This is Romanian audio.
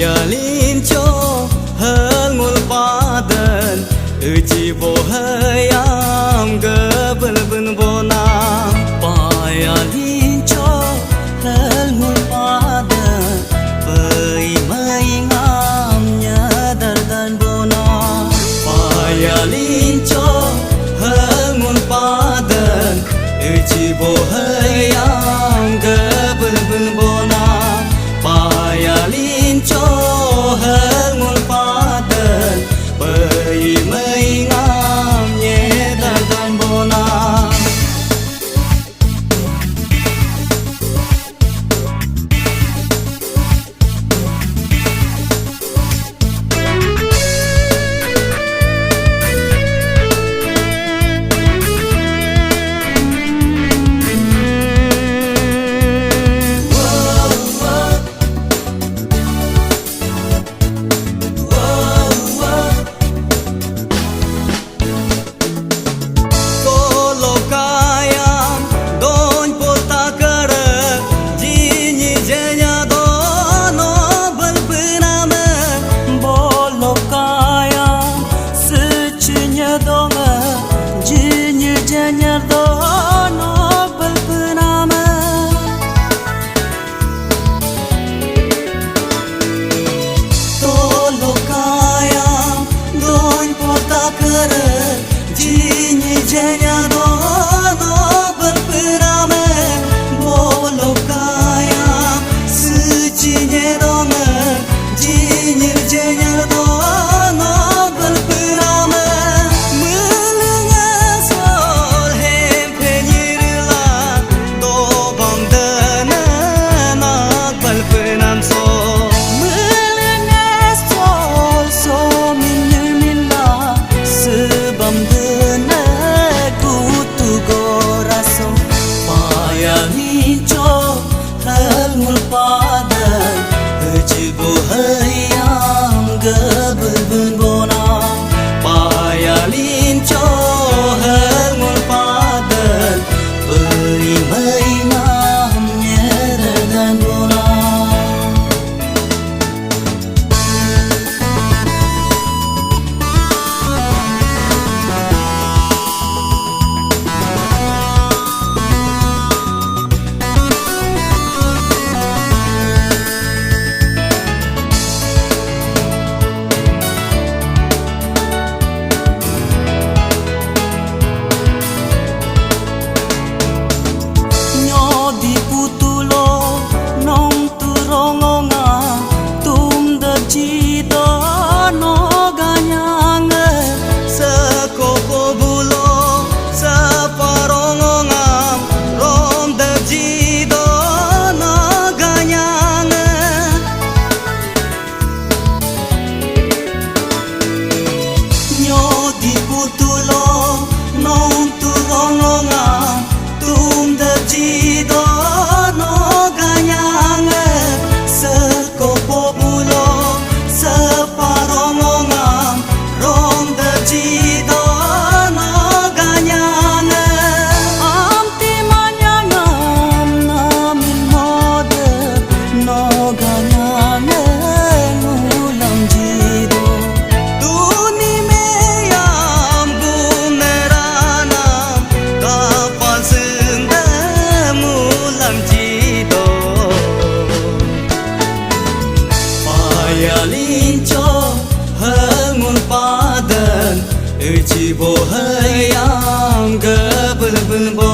lincho hengul padan uji bo hayam gebel bun bona paya lincho hengul padan bai mai ngam nyadar dan bona paya lincho hengul padan uji bo hayam gebel bun bona paya lincho hengul padan bai mai ngam nyadar dan bona hengul padan uji bo hayam gebel bun bona paya lincho hengul padan bai mai ngam nyadar dan bona lincho hengul padan uji bo hayam gebel bun bona